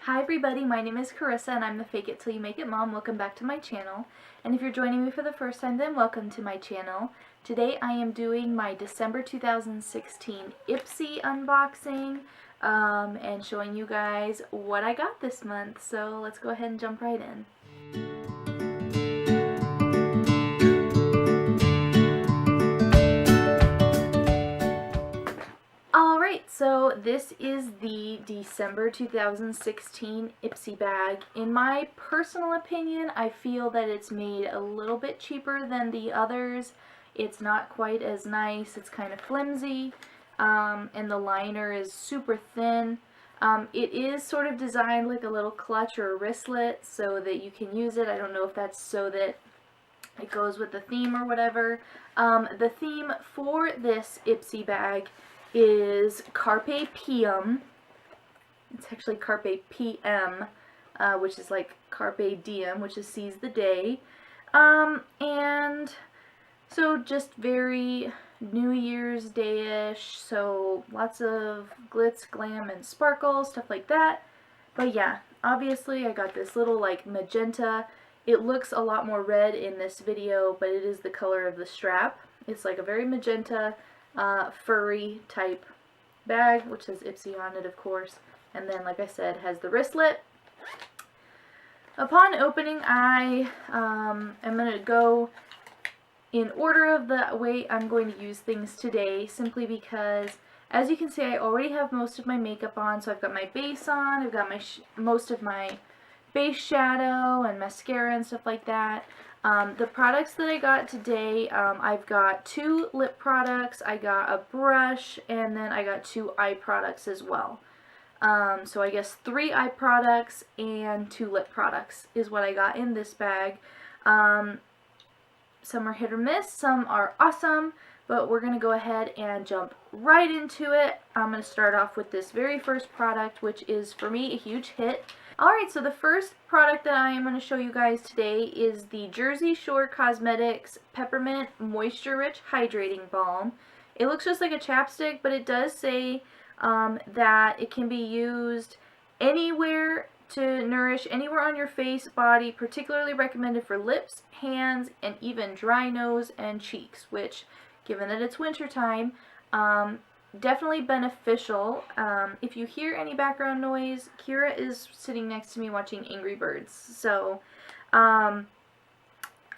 Hi everybody, my name is Carissa and I'm the Fake It Till You Make It Mom. Welcome back to my channel. And if you're joining me for the first time, then welcome to my channel. Today I am doing my December 2016 Ipsy unboxing and showing you guys what I got this month. So let's go ahead and jump right in. Alright, so this is the December 2016 Ipsy bag. In my personal opinion, I feel that it's made a little bit cheaper than the others. It's not quite as nice, it's kind of flimsy, and the liner is super thin. It is sort of designed like a little clutch or a wristlet so that you can use it. I don't know if that's so that it goes with the theme or whatever. The theme for this Ipsy bag is Carpe Diem. It's actually Carpe PM, which is like Carpe Diem, which is seize the day. And so just very New Year's Day-ish, so lots of glitz, glam, and sparkle, stuff like that. But yeah, obviously I got this little like magenta. It looks a lot more red in this video, but it is the color of the strap. It's like a very magenta, furry type bag, which says Ipsy on it, of course. And then, like I said, has the wristlet. Upon opening, I am going to go in order of the way I'm going to use things today, simply because, as you can see, I already have most of my makeup on. So I've got my base on, I've got my most of my base shadow and mascara and stuff like that. The products that I got today, I've got 2 lip products, I got a brush, and then I got 2 eye products as well. So I guess 3 eye products and 2 lip products is what I got in this bag. Some are hit or miss, some are awesome, but we're going to go ahead and jump right into it. I'm going to start off with this very first product, which is, for me, a huge hit. Alright, so the first product that I am going to show you guys today is the Jersey Shore Cosmetics Peppermint Moisture Rich Hydrating Balm. It looks just like a chapstick, but it does say that it can be used anywhere to nourish anywhere on your face, body, particularly recommended for lips, hands, and even dry nose and cheeks, which, given that it's wintertime, definitely beneficial. If you hear any background noise, Kira is sitting next to me watching Angry Birds. So I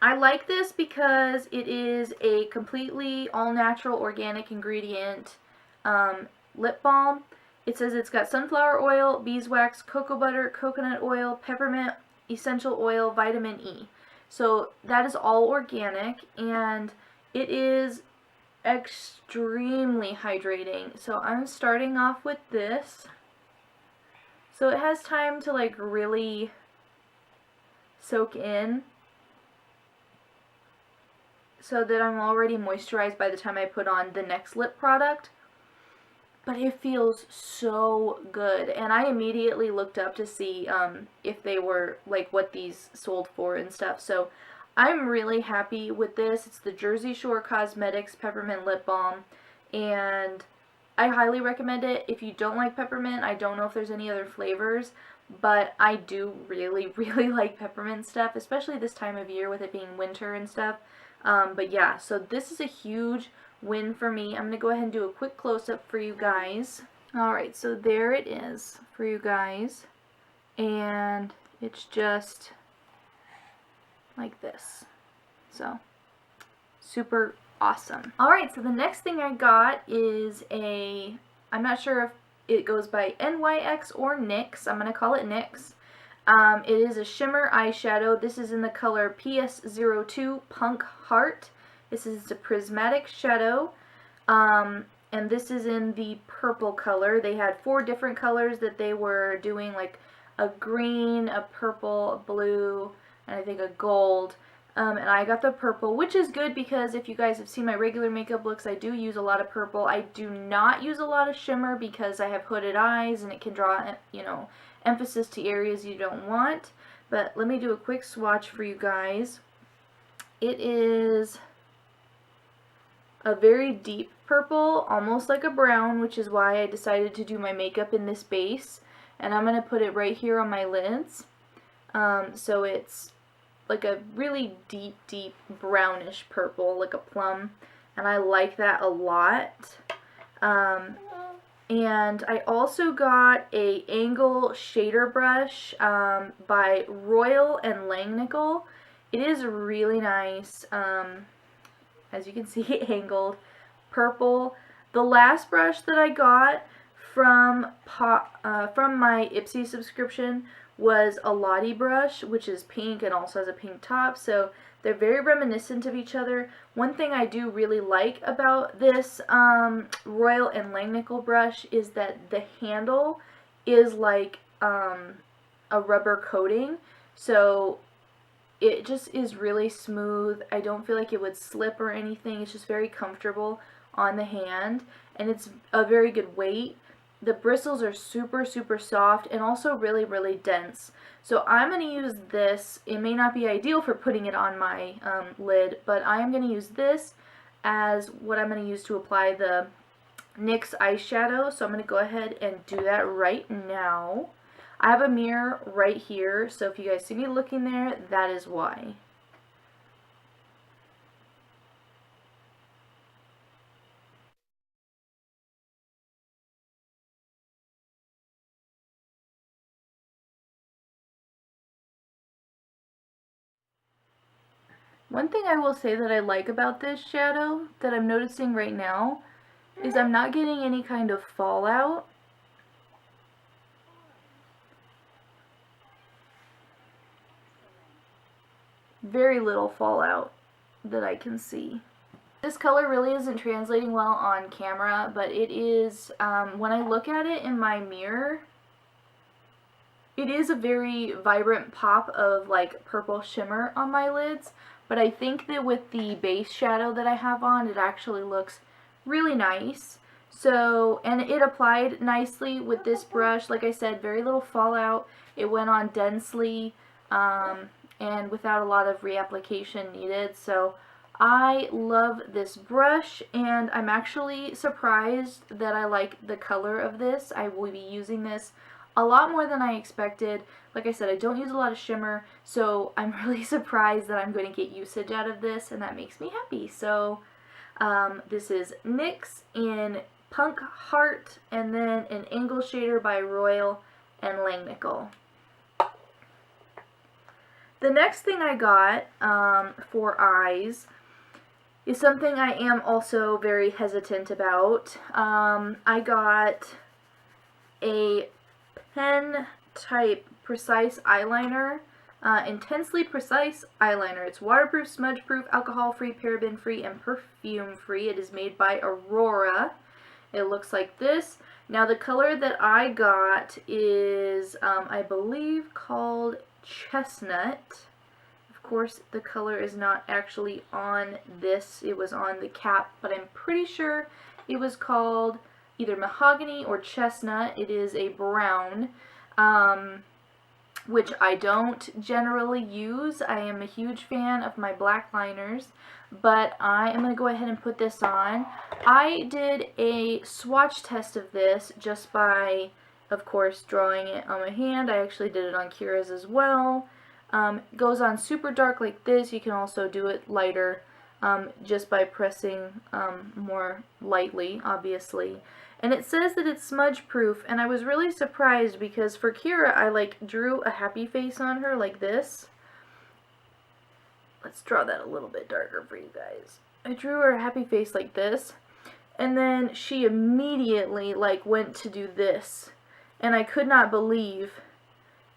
like this because it is a completely all-natural organic ingredient lip balm. It says it's got sunflower oil, beeswax, cocoa butter, coconut oil, peppermint, essential oil, vitamin E. So that is all organic, and it is extremely hydrating. So I'm starting off with this. So it has time to like really soak in, so that I'm already moisturized by the time I put on the next lip product. But it feels so good, and I immediately looked up to see if they were like what these sold for and stuff. So I'm really happy with this. It's the Jersey Shore Cosmetics Peppermint Lip Balm, and I highly recommend it. If you don't like peppermint, I don't know if there's any other flavors, but I do really, really like peppermint stuff, especially this time of year with it being winter and stuff. But yeah, so this is a huge win for me. I'm going to go ahead and do a quick close-up for you guys. Alright, so there it is for you guys, and it's just like this. So, super awesome. Alright, so the next thing I got is I'm not sure if it goes by NYX or NYX. I'm going to call it NYX. It is a shimmer eyeshadow. This is in the color PS02 Punk Heart. This is a prismatic shadow, and this is in the purple color. They had 4 different colors that they were doing, like a green, a purple, a blue, and I think a gold. And I got the purple, which is good because if you guys have seen my regular makeup looks, I do use a lot of purple. I do not use a lot of shimmer because I have hooded eyes and it can draw, you know, emphasis to areas you don't want. But let me do a quick swatch for you guys. It is a very deep purple, almost like a brown, which is why I decided to do my makeup in this base. and I'm going to put it right here on my lids. So it's like a really deep brownish purple, like a plum, and I like that a lot. And I also got a angle shader brush by Royal and Langnickel. It is really nice. As you can see, angled purple. The last brush that I got from my Ipsy subscription was a Lottie brush, which is pink and also has a pink top, so they're very reminiscent of each other. One thing I do really like about this Royal and Langnickel brush is that the handle is like a rubber coating, so it just is really smooth. I don't feel like it would slip or anything. It's just very comfortable on the hand, and it's a very good weight. The bristles are super soft and also really dense. So I'm going to use this. It may not be ideal for putting it on my lid, but I am going to use this as what I'm going to use to apply the NYX eyeshadow. So I'm going to go ahead and do that right now. I have a mirror right here, so if you guys see me looking there, that is why. One thing I will say that I like about this shadow that I'm noticing right now is I'm not getting any kind of fallout. Very little fallout that I can see. This color really isn't translating well on camera, but it is, when I look at it in my mirror, it is a very vibrant pop of like purple shimmer on my lids, but I think that with the base shadow that I have on, it actually looks really nice. So, and it applied nicely with this brush. Like I said, very little fallout. It went on densely and without a lot of reapplication needed. So I love this brush, and I'm actually surprised that I like the color of this. I will be using this a lot more than I expected. Like I said, I don't use a lot of shimmer, so I'm really surprised that I'm going to get usage out of this, and that makes me happy. So this is NYX in Punk Heart, and then an angle shader by Royal and Langnickel. The next thing I got for eyes is something I am also very hesitant about. I got a pen type precise eyeliner, intensely precise eyeliner. It's waterproof, smudge proof, alcohol free, paraben free, and perfume free. It is made by Aurora. It looks like this. Now the color that I got is I believe called Chestnut. Of course the color is not actually on this, it was on the cap, but I'm pretty sure it was called either Mahogany or Chestnut. It is a brown, which I don't generally use. I am a huge fan of my black liners, but I am going to go ahead and put this on. I did a swatch test of this just by, of course, drawing it on my hand. I actually did it on Kira's as well. It goes on super dark like this. You can also do it lighter just by pressing more lightly, obviously. And it says that it's smudge proof, and I was really surprised because for Kira I like drew a happy face on her like this. Let's draw that a little bit darker for you guys. I drew her a happy face like this, and then she immediately like went to do this, and I could not believe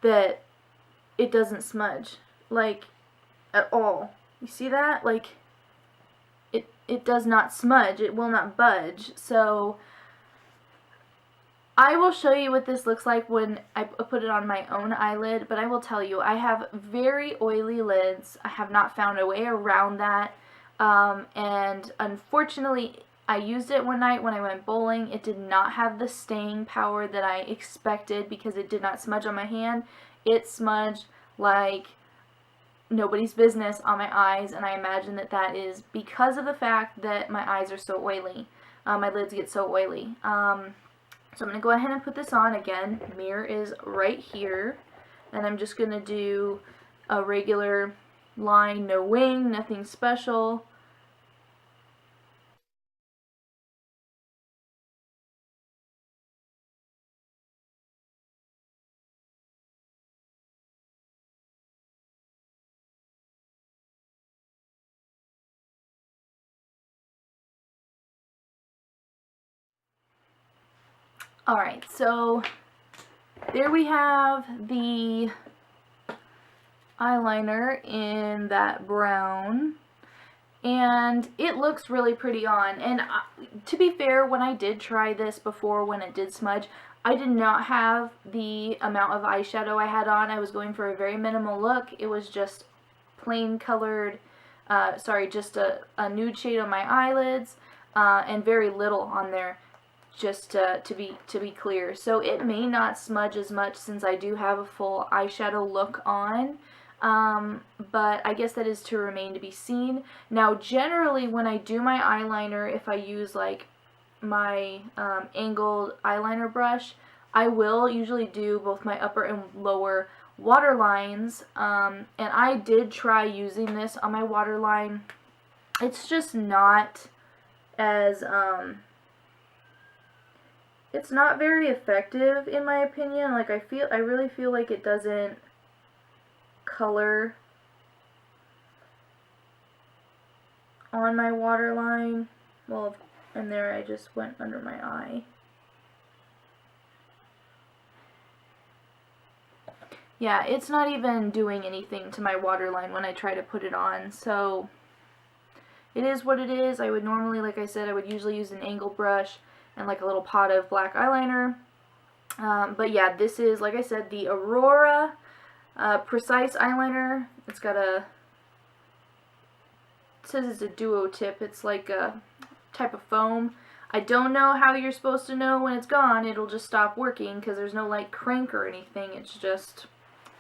that it doesn't smudge, like, at all. You see that? Like, it does not smudge. It will not budge. So I will show you what this looks like when I put it on my own eyelid, but I will tell you, I have very oily lids. I have not found a way around that, and unfortunately, I used it one night when I went bowling. It did not have the staying power that I expected because it did not smudge on my hand. It smudged like nobody's business on my eyes, and I imagine that that is because of the fact that my eyes are so oily. My lids get so oily. So I'm going to go ahead and put this on again. Mirror is right here. And I'm just going to do a regular line, no wing, nothing special. Alright, so there we have the eyeliner in that brown, and it looks really pretty on. And to be fair, when I did try this before, when it did smudge, I did not have the amount of eyeshadow I had on. I was going for a very minimal look. It was just plain colored, just a nude shade on my eyelids, and very little on there, just to be clear. So it may not smudge as much since I do have a full eyeshadow look on. But I guess that is to remain to be seen. Now, generally, when I do my eyeliner, if I use like my angled eyeliner brush, I will usually do both my upper and lower waterlines. And I did try using this on my waterline. It's just not as it's not very effective in my opinion. Like I really feel like it doesn't color on my waterline. Well, and there I just went under my eye. Yeah, it's not even doing anything to my waterline when I try to put it on, so it is what it is. I would normally, like I said, I would usually use an angle brush and like a little pot of black eyeliner. But yeah, this is, like I said, the Aurora Precise eyeliner. It's got it says it's a duo tip. It's like a type of foam. I don't know how you're supposed to know when it's gone. It'll just stop working because there's no like crank or anything. It's just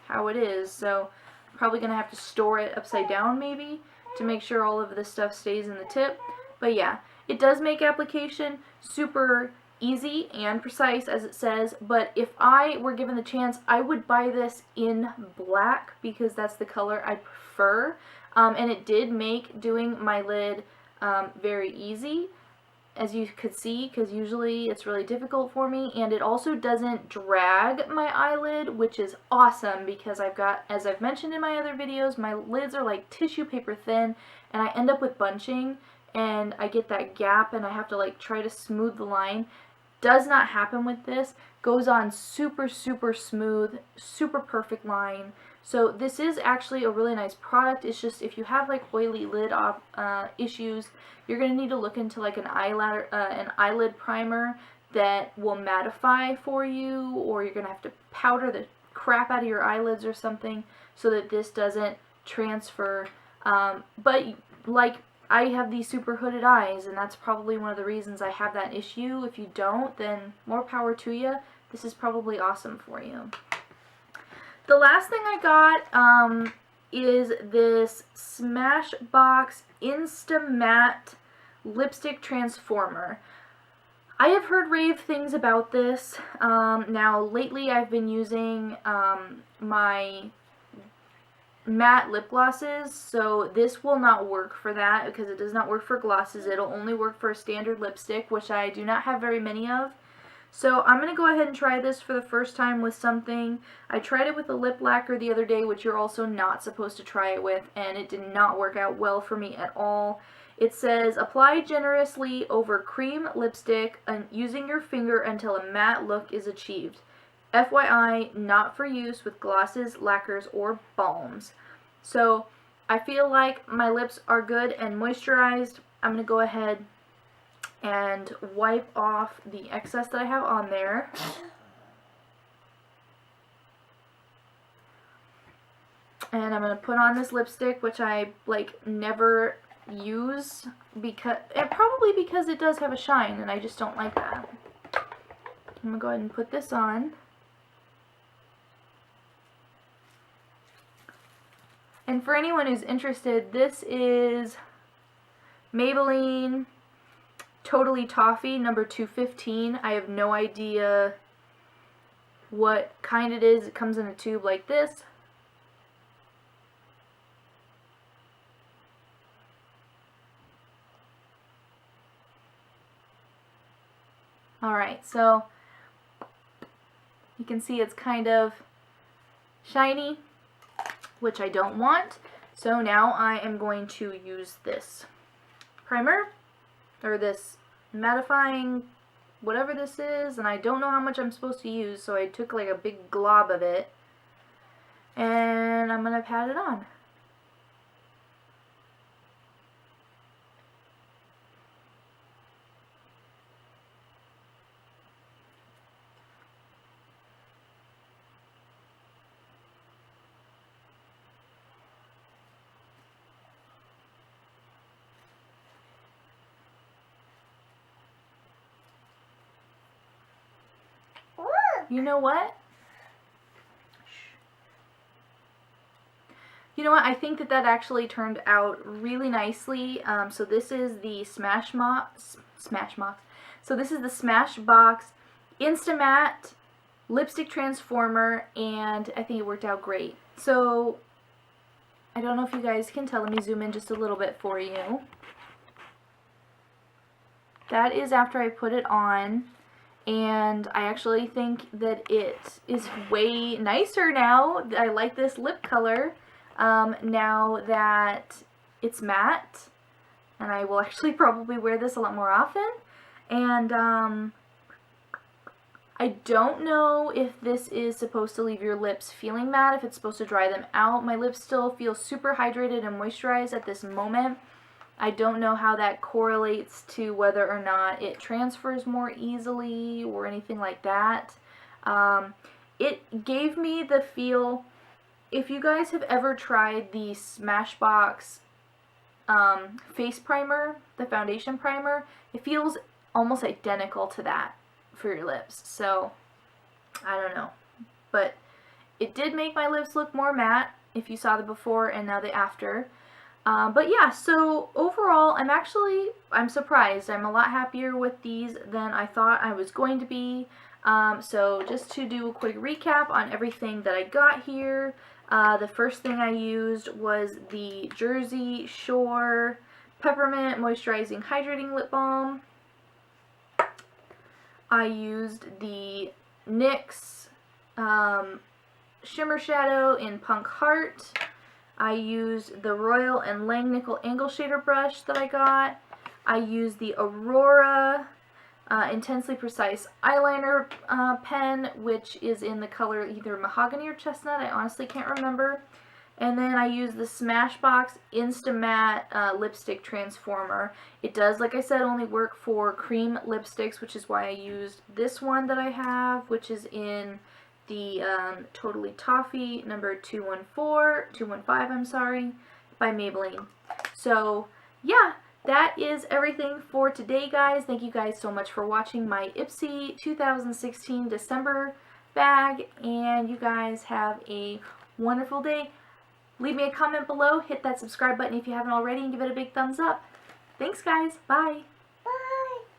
how it is. So I'm probably going to have to store it upside down maybe to make sure all of this stuff stays in the tip. But yeah, it does make application super easy and precise, as it says, but if I were given the chance, I would buy this in black because that's the color I prefer. And it did make doing my lid very easy, as you could see, because usually it's really difficult for me, and it also doesn't drag my eyelid, which is awesome because I've got, as I've mentioned in my other videos, my lids are like tissue paper thin, and I end up with bunching, and I get that gap, and I have to like try to smooth the line. Does not happen with this. Goes on super, super smooth, super perfect line. So this is actually a really nice product. It's just if you have like oily lid issues, you're going to need to look into like an eyelid primer that will mattify for you, or you're going to have to powder the crap out of your eyelids or something so that this doesn't transfer. But like, I have these super hooded eyes, and that's probably one of the reasons I have that issue. If you don't, then more power to you. This is probably awesome for you. The last thing I got is this Smashbox Insta-Matte Lipstick Transformer. I have heard rave things about this. Now, lately I've been using my matte lip glosses, so this will not work for that because it does not work for glosses. It'll only work for a standard lipstick, which I do not have very many of. So I'm going to go ahead and try this for the first time with something. I tried it with a lip lacquer the other day, which you're also not supposed to try it with, and it did not work out well for me at all. It says, apply generously over cream lipstick and using your finger until a matte look is achieved. FYI, not for use with glosses, lacquers, or balms. So I feel like my lips are good and moisturized. I'm going to go ahead and wipe off the excess that I have on there. And I'm going to put on this lipstick, which I like never use probably because it does have a shine and I just don't like that. I'm going to go ahead and put this on. And for anyone who's interested, this is Maybelline Totally Toffee, number 215. I have no idea what kind it is. It comes in a tube like this. Alright, so you can see it's kind of shiny, which I don't want. So now I am going to use this primer, or this mattifying, whatever this is, and I don't know how much I'm supposed to use, so I took like a big glob of it, and I'm going to pat it on. You know what? You know what? I think that actually turned out really nicely. So this is the Smashbox. So this is the Smashbox Insta-Matte Lipstick Transformer, and I think it worked out great. So I don't know if you guys can tell. Let me zoom in just a little bit for you. That is after I put it on. And I actually think that it is way nicer now. I like this lip color now that it's matte. And I will actually probably wear this a lot more often. And I don't know if this is supposed to leave your lips feeling matte, if it's supposed to dry them out. My lips still feel super hydrated and moisturized at this moment. I don't know how that correlates to whether or not it transfers more easily or anything like that. It gave me the feel, if you guys have ever tried the Smashbox face primer, the foundation primer, it feels almost identical to that for your lips. So, I don't know. But it did make my lips look more matte, if you saw the before and now the after. But yeah, so overall, I'm surprised. I'm a lot happier with these than I thought I was going to be. So just to do a quick recap on everything that I got here, the first thing I used was the Jersey Shore Peppermint Moisturizing Hydrating Lip Balm. I used the NYX Shimmer Shadow in Punk Heart. I used the Royal and Langnickel Angle Shader brush that I got. I used the Aurora Intensely Precise Eyeliner pen, which is in the color either mahogany or chestnut. I honestly can't remember. And then I used the Smashbox Insta-Matte Lipstick Transformer. It does, like I said, only work for cream lipsticks, which is why I used this one that I have, which is in the Totally Toffee number 215, I'm sorry, by Maybelline. So, yeah, that is everything for today, guys. Thank you guys so much for watching my Ipsy 2016 December bag, and you guys have a wonderful day. Leave me a comment below, hit that subscribe button if you haven't already, and give it a big thumbs up. Thanks, guys. Bye.